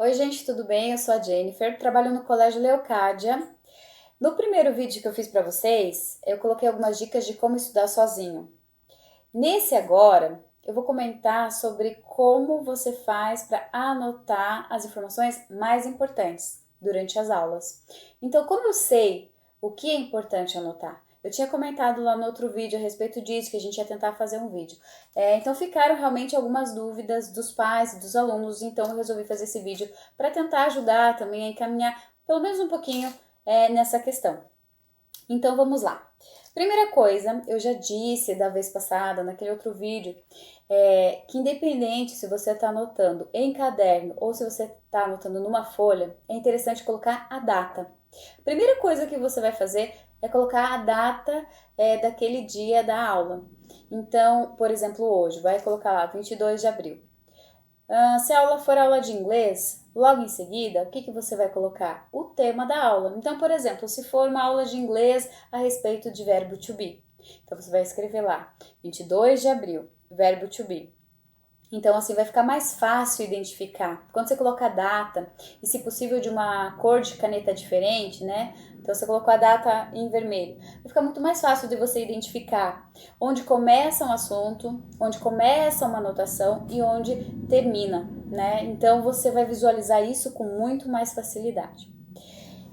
Oi, gente, tudo bem? Eu sou a Jennifer, trabalho no Colégio Leocádia. No primeiro vídeo que eu fiz para vocês, eu coloquei algumas dicas de como estudar sozinho. Nesse agora, eu vou comentar sobre como você faz para anotar as informações mais importantes durante as aulas. Então, como eu sei o que é importante anotar? Eu tinha comentado lá no outro vídeo a respeito disso, que a gente ia tentar fazer um vídeo. Então ficaram realmente algumas dúvidas dos pais e dos alunos, então eu resolvi fazer esse vídeo para tentar ajudar também a encaminhar pelo menos um pouquinho nessa questão. Então vamos lá. Primeira coisa, eu já disse da vez passada, naquele outro vídeo, que independente se você está anotando em caderno ou se você está anotando numa folha, é interessante colocar a data. Primeira coisa que você vai fazer é colocar a data daquele dia da aula. Então, por exemplo, hoje, vai colocar lá 22 de abril. Se a aula for aula de inglês, logo em seguida, o que você vai colocar? O tema da aula. Então, por exemplo, se for uma aula de inglês a respeito de verbo to be, então você vai escrever lá, 22 de abril, verbo to be. Então, assim, vai ficar mais fácil identificar. Quando você coloca a data, e se possível de uma cor de caneta diferente, né? Então, você colocou a data em vermelho. Vai ficar muito mais fácil de você identificar onde começa um assunto, onde começa uma anotação e onde termina, né? Então, você vai visualizar isso com muito mais facilidade.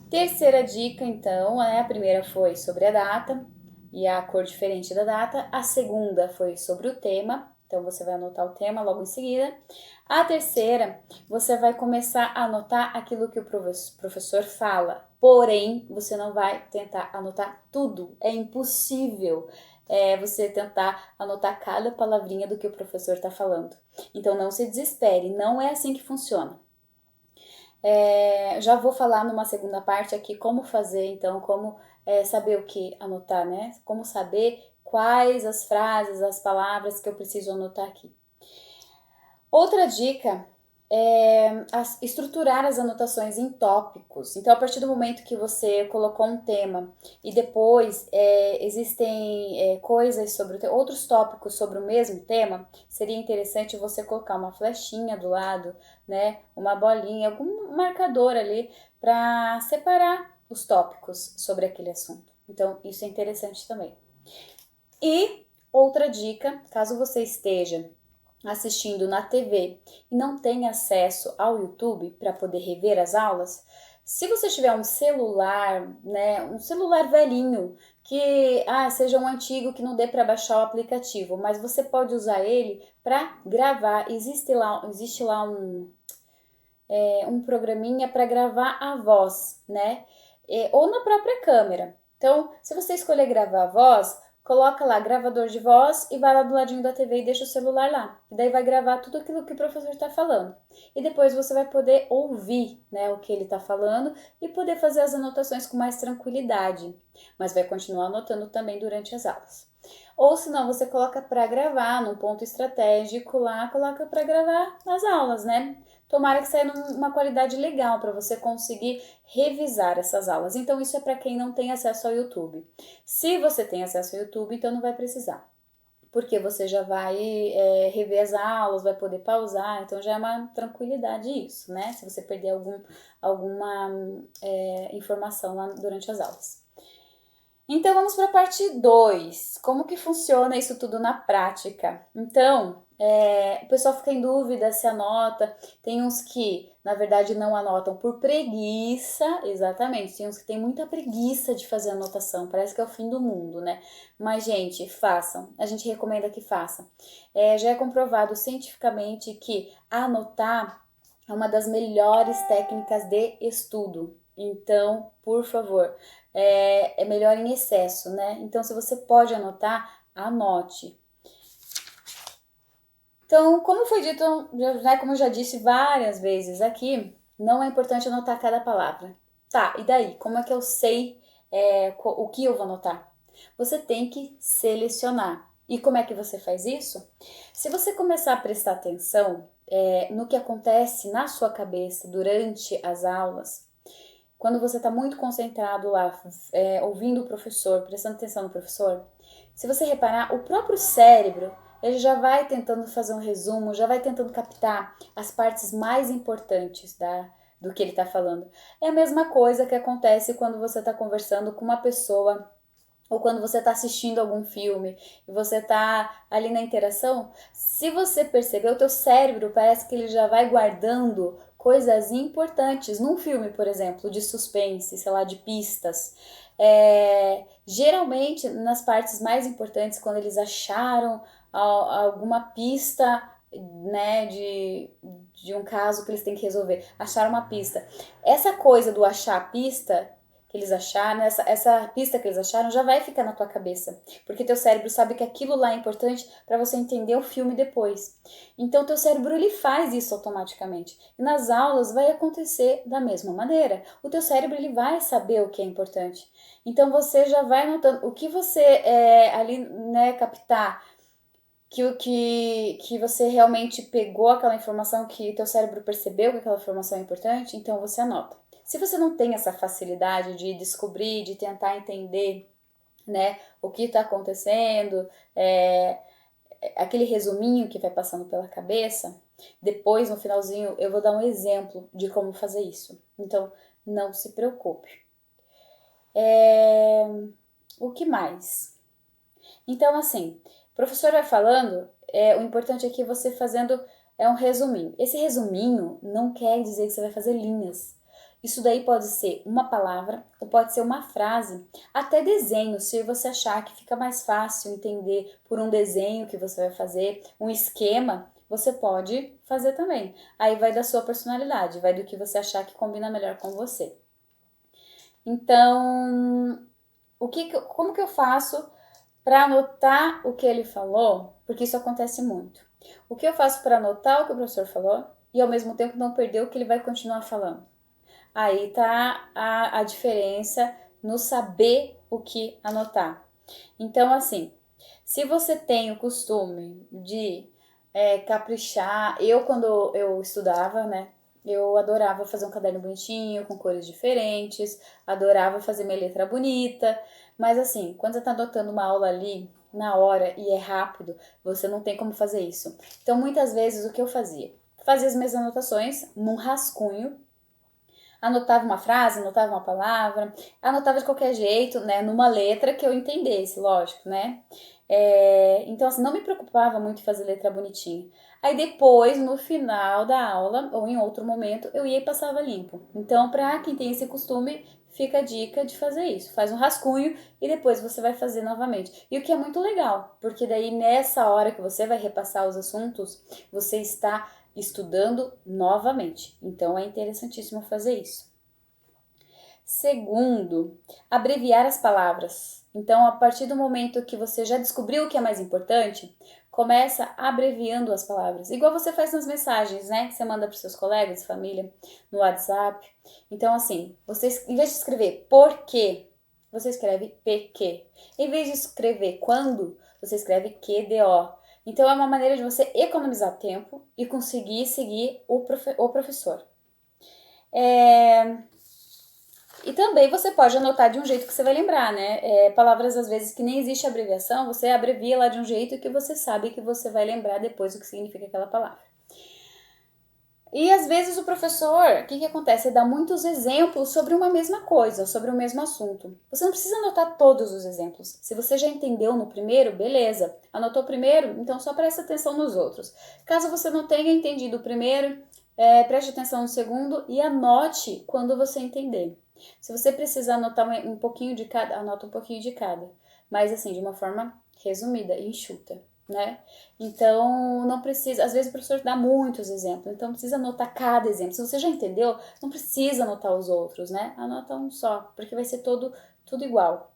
Terceira dica, então, a primeira foi sobre a data e a cor diferente da data. A segunda foi sobre o tema, então você vai anotar o tema logo em seguida. A terceira, você vai começar a anotar aquilo que o professor fala, porém, você não vai tentar anotar tudo, é impossível. Você tentar anotar cada palavrinha do que o professor está falando. Então não se desespere, não é assim que funciona. Já vou falar numa segunda parte aqui como fazer, então, como saber o que anotar, né? Como saber quais as frases, as palavras que eu preciso anotar aqui. Outra dica é estruturar as anotações em tópicos. Então, a partir do momento que você colocou um tema e depois existem coisas sobre outros tópicos sobre o mesmo tema, seria interessante você colocar uma flechinha do lado, né, uma bolinha, algum marcador ali para separar os tópicos sobre aquele assunto. Então, isso é interessante também. E outra dica, caso você esteja assistindo na TV e não tem acesso ao YouTube para poder rever as aulas, se você tiver um celular, né, um celular velhinho, que seja um antigo que não dê para baixar o aplicativo, mas você pode usar ele para gravar. Existe lá um programinha para gravar a voz, né? Ou na própria câmera. Então, se você escolher gravar a voz, coloca lá gravador de voz e vai lá do ladinho da TV e deixa o celular lá. E daí vai gravar tudo aquilo que o professor está falando. E depois você vai poder ouvir, né, o que ele está falando e poder fazer as anotações com mais tranquilidade. Mas vai continuar anotando também durante as aulas. Ou se não, você coloca para gravar num ponto estratégico lá, coloca para gravar nas aulas, né? Tomara que saia numa qualidade legal para você conseguir revisar essas aulas. Então, isso é para quem não tem acesso ao YouTube. Se você tem acesso ao YouTube, então não vai precisar, porque você já vai rever as aulas, vai poder pausar, então já é uma tranquilidade isso, né? Se você perder alguma informação lá durante as aulas. Então vamos para a parte 2. Como que funciona isso tudo na prática? Então, o pessoal fica em dúvida se anota. Tem uns que, na verdade, não anotam por preguiça, exatamente. Tem uns que têm muita preguiça de fazer anotação, parece que é o fim do mundo, né? Mas, gente, façam. A gente recomenda que façam. Já é comprovado cientificamente que anotar é uma das melhores técnicas de estudo. Então, por favor, é melhor em excesso, né? Então, se você pode anotar, anote. Então, como foi dito, né, como eu já disse várias vezes aqui, não é importante anotar cada palavra. Tá, e daí? Como é que eu sei o que eu vou anotar? Você tem que selecionar. E como é que você faz isso? Se você começar a prestar atenção no que acontece na sua cabeça durante as aulas, quando você está muito concentrado lá, ouvindo o professor, prestando atenção no professor, se você reparar, o próprio cérebro ele já vai tentando fazer um resumo, já vai tentando captar as partes mais importantes do que ele está falando. É a mesma coisa que acontece quando você está conversando com uma pessoa ou quando você está assistindo algum filme e você está ali na interação. Se você perceber, o teu cérebro parece que ele já vai guardando coisas importantes. Num filme, por exemplo, de suspense, sei lá, de pistas. Geralmente, nas partes mais importantes, quando eles acharam alguma pista, né, de um caso que eles têm que resolver, acharam uma pista. Essa coisa do achar a pista que eles acharam, essa pista que eles acharam já vai ficar na tua cabeça, porque teu cérebro sabe que aquilo lá é importante para você entender o filme depois. Então teu cérebro ele faz isso automaticamente. E nas aulas vai acontecer da mesma maneira. O teu cérebro ele vai saber o que é importante. Então você já vai notando o que você ali, né, captar que você realmente pegou aquela informação, que teu cérebro percebeu que aquela informação é importante, então você anota. Se você não tem essa facilidade de descobrir, de tentar entender, né, o que está acontecendo, aquele resuminho que vai passando pela cabeça, depois no finalzinho eu vou dar um exemplo de como fazer isso. Então não se preocupe. O que mais? Então assim, o professor vai falando, o importante é que você fazendo um resuminho. Esse resuminho não quer dizer que você vai fazer linhas. Isso daí pode ser uma palavra ou pode ser uma frase, até desenho, se você achar que fica mais fácil entender por um desenho que você vai fazer, um esquema, você pode fazer também. Aí vai da sua personalidade, vai do que você achar que combina melhor com você. Então, como que eu faço para anotar o que ele falou? Porque isso acontece muito. O que eu faço para anotar o que o professor falou e ao mesmo tempo não perder o que ele vai continuar falando? Aí tá a diferença no saber o que anotar. Então, assim, se você tem o costume de caprichar, quando eu estudava, né, eu adorava fazer um caderno bonitinho, com cores diferentes, adorava fazer minha letra bonita, mas assim, quando você tá anotando uma aula ali, na hora, e é rápido, você não tem como fazer isso. Então, muitas vezes, o que eu fazia? Fazia as minhas anotações num rascunho, anotava uma frase, anotava uma palavra, anotava de qualquer jeito, né, numa letra que eu entendesse, lógico, né? Então, assim, não me preocupava muito em fazer letra bonitinha. Aí depois, no final da aula, ou em outro momento, eu ia e passava limpo. Então, para quem tem esse costume, fica a dica de fazer isso. Faz um rascunho e depois você vai fazer novamente. E o que é muito legal, porque daí nessa hora que você vai repassar os assuntos, você está estudando novamente. Então é interessantíssimo fazer isso. Segundo, abreviar as palavras. Então, a partir do momento que você já descobriu o que é mais importante, começa abreviando as palavras. Igual você faz nas mensagens, né? Que você manda para seus colegas, família, no WhatsApp. Então, assim, você, em vez de escrever por quê, você escreve PQ. Em vez de escrever quando, você escreve QDO. Então, é uma maneira de você economizar tempo e conseguir seguir o professor. E também você pode anotar de um jeito que você vai lembrar, né? Palavras, às vezes, que nem existe abreviação, você abrevia lá de um jeito que você sabe que você vai lembrar depois o que significa aquela palavra. E às vezes o professor, o que acontece? Ele dá muitos exemplos sobre uma mesma coisa, sobre o mesmo assunto. Você não precisa anotar todos os exemplos. Se você já entendeu no primeiro, beleza. Anotou o primeiro, então só presta atenção nos outros. Caso você não tenha entendido o primeiro, preste atenção no segundo e anote quando você entender. Se você precisar anotar um pouquinho de cada, anota um pouquinho de cada. Mas assim, de uma forma resumida e enxuta, né? Então, não precisa, às vezes o professor dá muitos exemplos, então precisa anotar cada exemplo. Se você já entendeu, não precisa anotar os outros, né? Anota um só, porque vai ser tudo igual.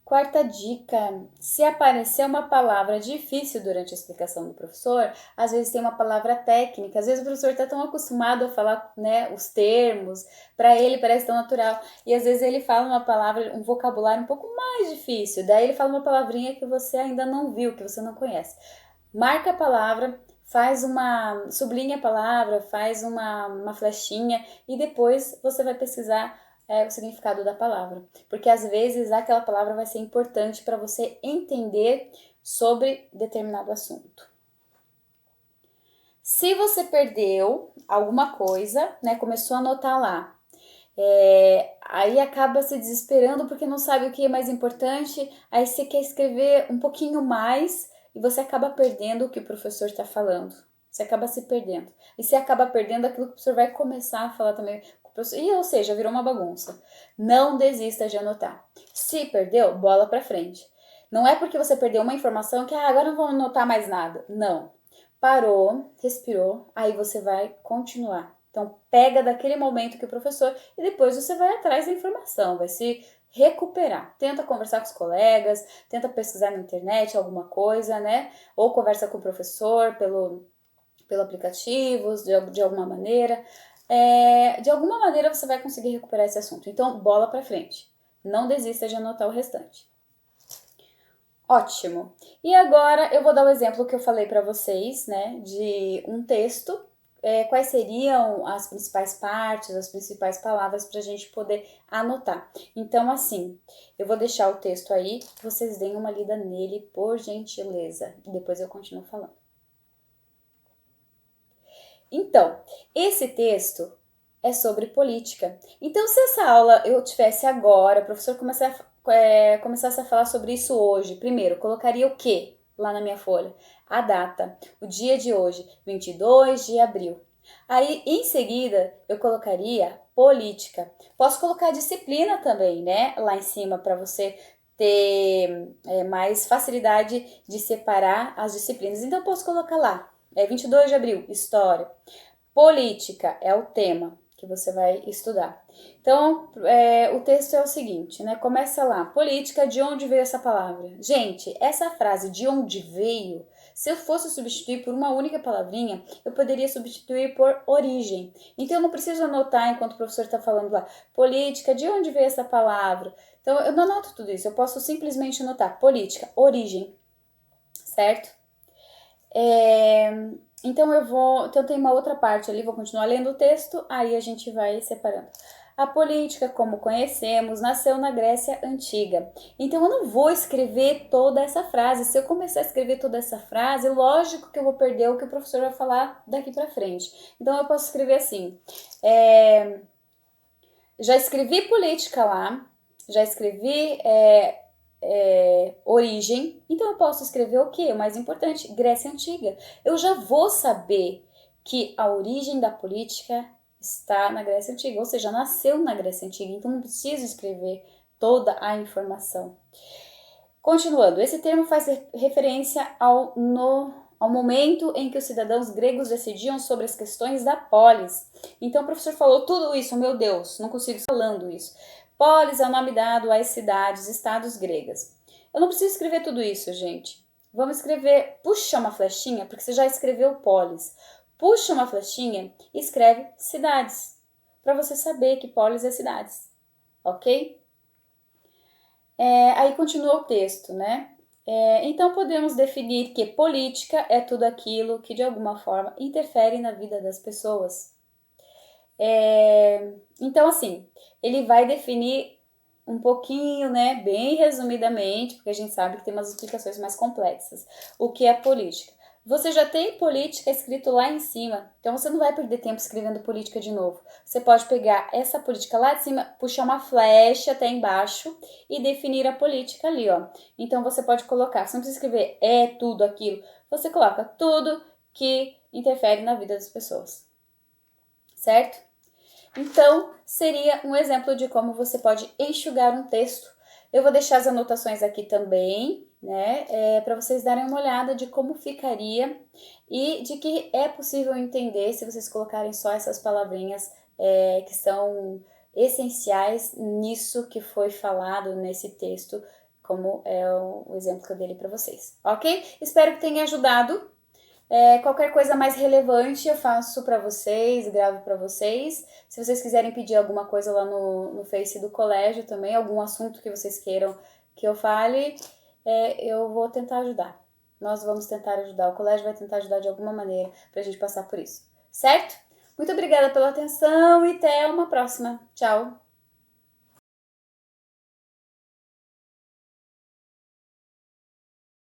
Quarta dica, se aparecer uma palavra difícil durante a explicação do professor, às vezes tem uma palavra técnica, às vezes o professor está tão acostumado a falar, né, os termos, para ele parece tão natural, e às vezes ele fala uma palavra, um vocabulário um pouco mais difícil, daí ele fala uma palavrinha que você ainda não viu, que você não conhece. Marca a palavra, sublinha a palavra, faz uma flechinha e depois você vai pesquisar o significado da palavra. Porque às vezes aquela palavra vai ser importante para você entender sobre determinado assunto. Se você perdeu alguma coisa, né, começou a anotar lá, aí acaba se desesperando porque não sabe o que é mais importante, aí você quer escrever um pouquinho mais e você acaba perdendo o que o professor está falando. Você acaba se perdendo. E você acaba perdendo aquilo que o professor vai começar a falar também com o professor. E, ou seja, virou uma bagunça. Não desista de anotar. Se perdeu, bola para frente. Não é porque você perdeu uma informação que agora não vou anotar mais nada. Não. Parou, respirou, aí você vai continuar. Então, pega daquele momento que o professor e depois você vai atrás da informação, vai se recuperar. Tenta conversar com os colegas, tenta pesquisar na internet alguma coisa, né? Ou conversa com o professor pelo aplicativo, de alguma maneira. De alguma maneira você vai conseguir recuperar esse assunto. Então, bola para frente. Não desista de anotar o restante. Ótimo! E agora eu vou dar o exemplo que eu falei para vocês, né, de um texto. Quais seriam as principais partes, as principais palavras para a gente poder anotar. Então, assim, eu vou deixar o texto aí, vocês deem uma lida nele, por gentileza. Depois eu continuo falando. Então, esse texto é sobre política. Então, se essa aula eu tivesse agora, o professor começasse a falar sobre isso hoje, primeiro, colocaria o quê lá na minha folha? A data, o dia de hoje, 22 de abril. Aí, em seguida, eu colocaria política. Posso colocar disciplina também, né? Lá em cima, para você ter mais facilidade de separar as disciplinas. Então, eu posso colocar lá, 22 de abril, história. Política é o tema que você vai estudar. Então, o texto é o seguinte, né? Começa lá. Política, de onde veio essa palavra? Gente, essa frase, de onde veio, se eu fosse substituir por uma única palavrinha, eu poderia substituir por origem. Então, eu não preciso anotar enquanto o professor está falando lá, política, de onde veio essa palavra? Então, eu não anoto tudo isso, eu posso simplesmente anotar política, origem, certo? Então tem uma outra parte ali, vou continuar lendo o texto, aí a gente vai separando. A política, como conhecemos, nasceu na Grécia Antiga. Então eu não vou escrever toda essa frase. Se eu começar a escrever toda essa frase, lógico que eu vou perder o que o professor vai falar daqui para frente. Então eu posso escrever assim, já escrevi política lá, já escrevi origem, então eu posso escrever o quê? O mais importante, Grécia Antiga. Eu já vou saber que a origem da política está na Grécia Antiga, ou seja, nasceu na Grécia Antiga, então não preciso escrever toda a informação. Continuando, esse termo faz referência ao momento em que os cidadãos gregos decidiam sobre as questões da polis. Então o professor falou tudo isso, meu Deus, não consigo falando isso. Polis é o nome dado às cidades, estados gregas. Eu não preciso escrever tudo isso, gente. Vamos escrever, puxa uma flechinha, porque você já escreveu polis. Puxa uma flechinha e escreve cidades, para você saber que polis é cidades, ok? Aí continua o texto, né? Então podemos definir que política é tudo aquilo que de alguma forma interfere na vida das pessoas. Então, assim, ele vai definir um pouquinho, né, bem resumidamente, porque a gente sabe que tem umas explicações mais complexas. O que é política? Você já tem política escrito lá em cima, então você não vai perder tempo escrevendo política de novo. Você pode pegar essa política lá de cima, puxar uma flecha até embaixo e definir a política ali, ó. Então você pode colocar, você não precisa escrever tudo aquilo, você coloca tudo que interfere na vida das pessoas, certo? Então, seria um exemplo de como você pode enxugar um texto. Eu vou deixar as anotações aqui também, né, para vocês darem uma olhada de como ficaria e de que é possível entender se vocês colocarem só essas palavrinhas que são essenciais nisso que foi falado nesse texto, como é o exemplo que eu dei para vocês, ok? Espero que tenha ajudado. Qualquer coisa mais relevante eu faço para vocês, gravo para vocês. Se vocês quiserem pedir alguma coisa lá no Face do colégio também, algum assunto que vocês queiram que eu fale, eu vou tentar ajudar. Nós vamos tentar ajudar, o colégio vai tentar ajudar de alguma maneira para a gente passar por isso, certo? Muito obrigada pela atenção e até uma próxima. Tchau!